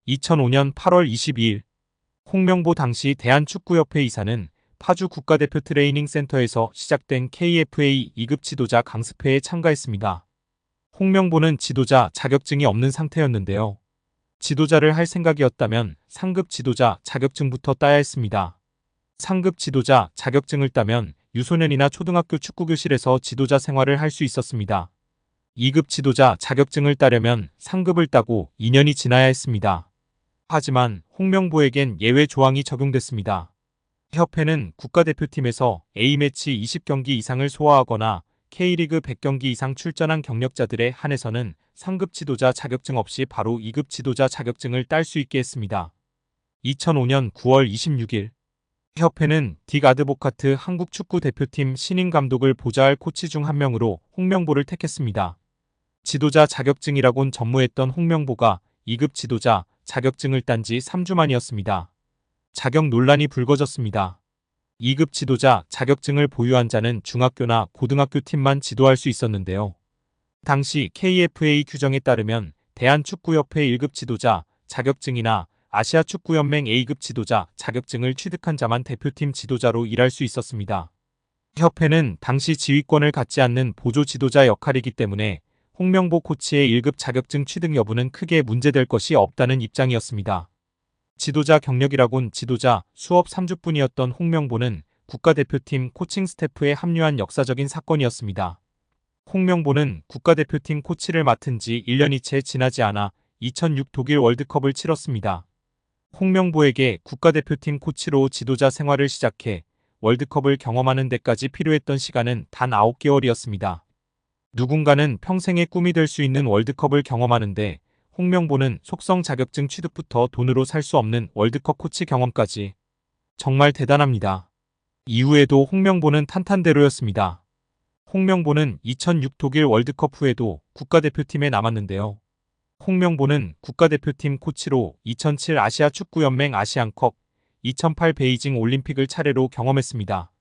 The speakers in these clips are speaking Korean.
2005년 8월 22일 홍명보 당시 대한축구협회 이사는 파주 국가대표 트레이닝 센터에서 시작된 KFA 2급 지도자 강습회에 참가했습니다. 홍명보는 지도자 자격증이 없는 상태였는데요. 지도자를 할 생각이었다면 상급 지도자 자격증부터 따야 했습니다. 상급 지도자 자격증을 따면 유소년이나 초등학교 축구교실에서 지도자 생활을 할 수 있었습니다. 2급 지도자 자격증을 따려면 상급을 따고 2년이 지나야 했습니다. 하지만 홍명보에겐 예외 조항이 적용됐습니다. 협회는 국가대표팀에서 A매치 20경기 이상을 소화하거나 K리그 100경기 이상 출전한 경력자들에 한해서는 상급 지도자 자격증 없이 바로 2급 지도자 자격증을 딸 수 있게 했습니다. 2005년 9월 26일 협회는 딕 아드보카트 한국 축구 대표팀 신인 감독을 보좌할 코치 중 한 명으로 홍명보를 택했습니다. 지도자 자격증이라곤 전무했던 홍명보가 2급 지도자 자격증을 딴 지 3주 만이었습니다. 자격 논란이 불거졌습니다. 2급 지도자 자격증을 보유한 자는 중학교나 고등학교 팀만 지도할 수 있었는데요. 당시 KFA 규정에 따르면 대한축구협회 1급 지도자 자격증이나 아시아축구연맹 A급 지도자 자격증을 취득한 자만 대표팀 지도자로 일할 수 있었습니다. 협회는 당시 지휘권을 갖지 않는 보조 지도자 역할이기 때문에 홍명보 코치의 1급 자격증 취득 여부는 크게 문제될 것이 없다는 입장이었습니다. 지도자 경력이라곤 지도자 수업 3주뿐이었던 홍명보는 국가대표팀 코칭 스태프에 합류한 역사적인 사건이었습니다. 홍명보는 국가대표팀 코치를 맡은 지 1년이 채 지나지 않아 2006 독일 월드컵을 치렀습니다. 홍명보에게 국가대표팀 코치로 지도자 생활을 시작해 월드컵을 경험하는 데까지 필요했던 시간은 단 9개월이었습니다. 누군가는 평생의 꿈이 될 수 있는 월드컵을 경험하는데 홍명보는 속성 자격증 취득부터 돈으로 살 수 없는 월드컵 코치 경험까지 정말 대단합니다. 이후에도 홍명보는 탄탄대로였습니다. 홍명보는 2006 독일 월드컵 후에도 국가대표팀에 남았는데요. 홍명보는 국가대표팀 코치로 2007 아시아축구연맹 아시안컵, 2008 베이징 올림픽을 차례로 경험했습니다.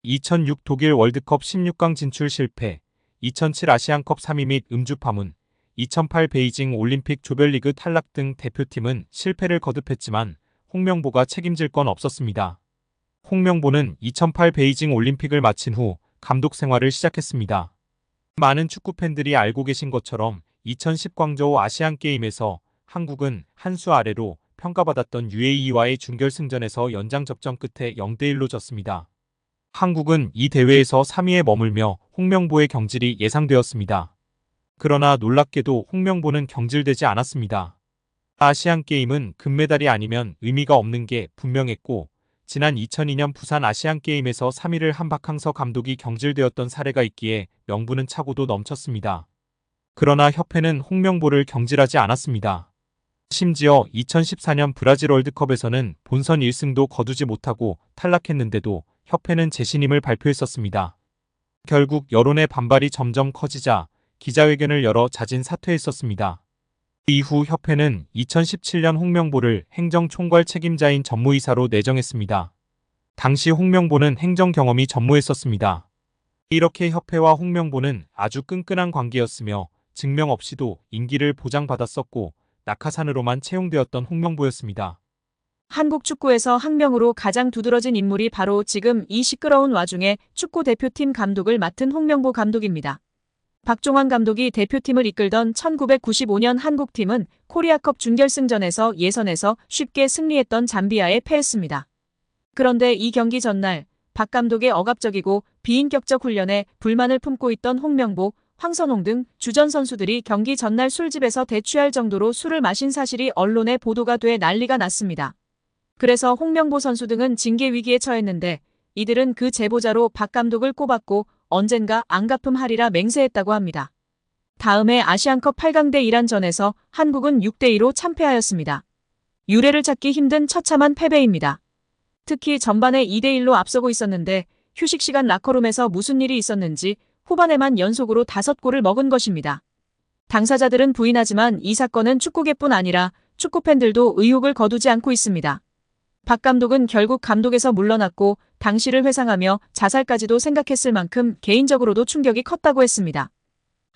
2006 독일 월드컵 16강 진출 실패, 2007 아시안컵 3위 및 음주 파문, 2008 베이징 올림픽 조별리그 탈락 등 대표팀은 실패를 거듭했지만 홍명보가 책임질 건 없었습니다. 홍명보는 2008 베이징 올림픽을 마친 후 감독 생활을 시작했습니다. 많은 축구팬들이 알고 계신 것처럼 2010 광저우 아시안게임에서 한국은 한 수 아래로 평가받았던 UAE와의 준결승전에서 연장 접전 끝에 0대1로 졌습니다. 한국은 이 대회에서 3위에 머물며 홍명보의 경질이 예상되었습니다. 그러나 놀랍게도 홍명보는 경질되지 않았습니다. 아시안게임은 금메달이 아니면 의미가 없는 게 분명했고 지난 2002년 부산 아시안게임에서 3위를 한 박항서 감독이 경질되었던 사례가 있기에 명분은 차고도 넘쳤습니다. 그러나 협회는 홍명보를 경질하지 않았습니다. 심지어 2014년 브라질 월드컵에서는 본선 1승도 거두지 못하고 탈락했는데도 협회는 재신임을 발표했었습니다. 결국 여론의 반발이 점점 커지자 기자회견을 열어 자진 사퇴했었습니다. 이후 협회는 2017년 홍명보를 행정총괄 책임자인 전무이사로 내정했습니다. 당시 홍명보는 행정 경험이 전무했었습니다. 이렇게 협회와 홍명보는 아주 끈끈한 관계였으며 증명 없이도 임기를 보장받았었고 낙하산으로만 채용되었던 홍명보였습니다. 한국 축구에서 학명으로 가장 두드러진 인물이 바로 지금 이 시끄러운 와중에 축구 대표팀 감독을 맡은 홍명보 감독입니다. 박종환 감독이 대표팀을 이끌던 1995년 한국팀은 코리아컵 준결승전에서 예선에서 쉽게 승리했던 잠비아에 패했습니다. 그런데 이 경기 전날 박 감독의 억압적이고 비인격적 훈련에 불만을 품고 있던 홍명보, 황선홍 등 주전 선수들이 경기 전날 술집에서 대취할 정도로 술을 마신 사실이 언론에 보도가 돼 난리가 났습니다. 그래서 홍명보 선수 등은 징계 위기에 처했는데 이들은 그 제보자로 박 감독을 꼽았고 언젠가 안 갚음하리라 맹세했다고 합니다. 다음해 아시안컵 8강대 이란전에서 한국은 6대2로 참패하였습니다. 유례를 찾기 힘든 처참한 패배입니다. 특히 전반에 2대1로 앞서고 있었는데 휴식 시간 라커룸에서 무슨 일이 있었는지 후반에만 연속으로 5골을 먹은 것입니다. 당사자들은 부인하지만 이 사건은 축구계뿐 아니라 축구팬들도 의혹을 거두지 않고 있습니다. 박 감독은 결국 감독에서 물러났고 당시를 회상하며 자살까지도 생각했을 만큼 개인적으로도 충격이 컸다고 했습니다.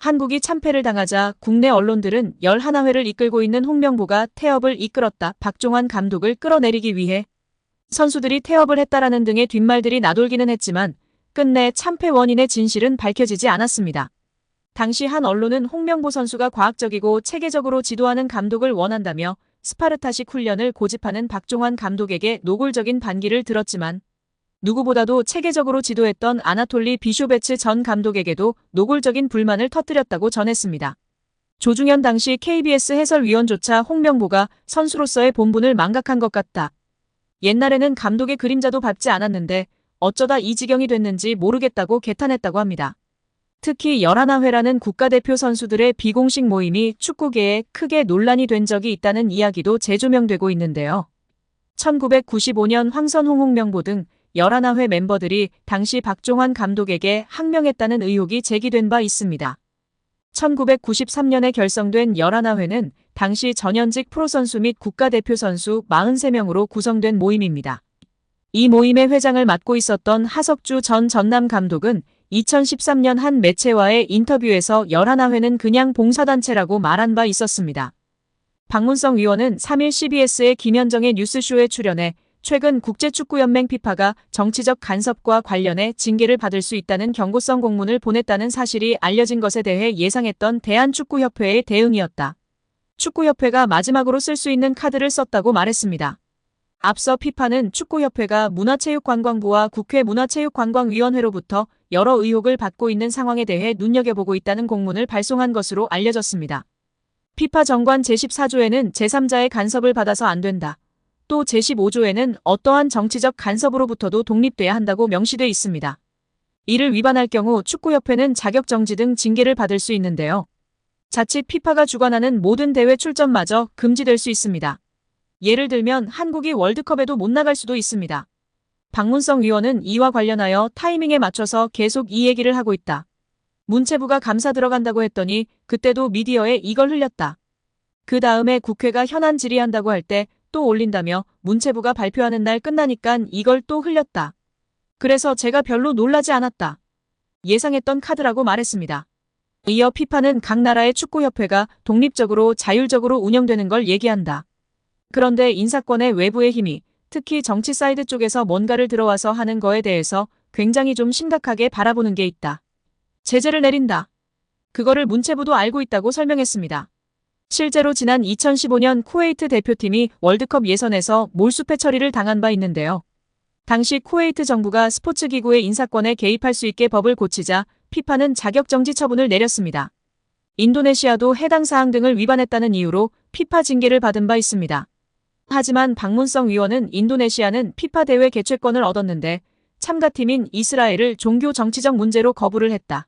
한국이 참패를 당하자 국내 언론들은 11회를 이끌고 있는 홍명보가 태업을 이끌었다. 박종환 감독을 끌어내리기 위해 선수들이 태업을 했다라는 등의 뒷말들이 나돌기는 했지만 끝내 참패 원인의 진실은 밝혀지지 않았습니다. 당시 한 언론은 홍명보 선수가 과학적이고 체계적으로 지도하는 감독을 원한다며 스파르타식 훈련을 고집하는 박종환 감독에게 노골적인 반기를 들었지만 누구보다도 체계적으로 지도했던 아나톨리 비쇼베츠 전 감독에게도 노골적인 불만을 터뜨렸다고 전했습니다. 조중현 당시 KBS 해설위원조차 홍명보가 선수로서의 본분을 망각한 것 같다. 옛날에는 감독의 그림자도 밟지 않았는데 어쩌다 이 지경이 됐는지 모르겠다고 개탄했다고 합니다. 특히 11회라는 국가대표 선수들의 비공식 모임이 축구계에 크게 논란이 된 적이 있다는 이야기도 재조명되고 있는데요. 1995년 황선홍 홍명보 등 11회 멤버들이 당시 박종환 감독에게 항명했다는 의혹이 제기된 바 있습니다. 1993년에 결성된 11회는 당시 전현직 프로선수 및 국가대표 선수 43명으로 구성된 모임입니다. 이 모임의 회장을 맡고 있었던 하석주 전 전남 감독은 2013년 한 매체와의 인터뷰에서 11회는 그냥 봉사단체라고 말한 바 있었습니다. 박문성 위원은 3일 CBS의 김현정의 뉴스쇼에 출연해 최근 국제축구연맹 피파가 정치적 간섭과 관련해 징계를 받을 수 있다는 경고성 공문을 보냈다는 사실이 알려진 것에 대해 예상했던 대한축구협회의 대응이었다. 축구협회가 마지막으로 쓸 수 있는 카드를 썼다고 말했습니다. 앞서 피파는 축구협회가 문화체육관광부와 국회 문화체육관광위원회로부터 여러 의혹을 받고 있는 상황에 대해 눈여겨보고 있다는 공문을 발송한 것으로 알려졌습니다. 피파 정관 제14조에는 제3자의 간섭을 받아서 안 된다. 또 제15조에는 어떠한 정치적 간섭으로부터도 독립돼야 한다고 명시돼 있습니다. 이를 위반할 경우 축구협회는 자격정지 등 징계를 받을 수 있는데요. 자칫 피파가 주관하는 모든 대회 출전마저 금지될 수 있습니다. 예를 들면 한국이 월드컵에도 못 나갈 수도 있습니다. 박문성 위원은 이와 관련하여 타이밍에 맞춰서 계속 이 얘기를 하고 있다. 문체부가 감사 들어간다고 했더니 그때도 미디어에 이걸 흘렸다. 그 다음에 국회가 현안 질의한다고 할 때 또 올린다며 문체부가 발표하는 날 끝나니깐 이걸 또 흘렸다. 그래서 제가 별로 놀라지 않았다. 예상했던 카드라고 말했습니다. 이어 피파는 각 나라의 축구협회가 독립적으로 자율적으로 운영되는 걸 얘기한다. 그런데 인사권의 외부의 힘이 특히 정치 사이드 쪽에서 뭔가를 들어와서 하는 거에 대해서 굉장히 좀 심각하게 바라보는 게 있다. 제재를 내린다. 그거를 문체부도 알고 있다고 설명했습니다. 실제로 지난 2015년 쿠웨이트 대표팀이 월드컵 예선에서 몰수패 처리를 당한 바 있는데요. 당시 쿠웨이트 정부가 스포츠기구의 인사권에 개입할 수 있게 법을 고치자 피파는 자격정지 처분을 내렸습니다. 인도네시아도 해당 사항 등을 위반했다는 이유로 피파 징계를 받은 바 있습니다. 하지만 박문성 위원은 인도네시아는 피파 대회 개최권을 얻었는데 참가팀인 이스라엘을 종교 정치적 문제로 거부를 했다.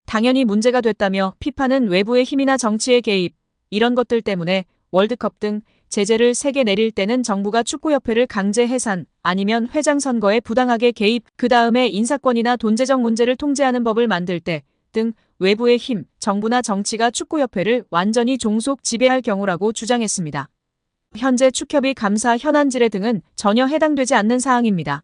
당연히 문제가 됐다며 피파는 외부의 힘이나 정치의 개입, 이런 것들 때문에 월드컵 등 제재를 세게 내릴 때는 정부가 축구협회를 강제 해산 아니면 회장 선거에 부당하게 개입, 그 다음에 인사권이나 돈재정 문제를 통제하는 법을 만들 때 등 외부의 힘, 정부나 정치가 축구협회를 완전히 종속 지배할 경우라고 주장했습니다. 현재 축협이 감사 현안 질의 등은 전혀 해당되지 않는 사항입니다.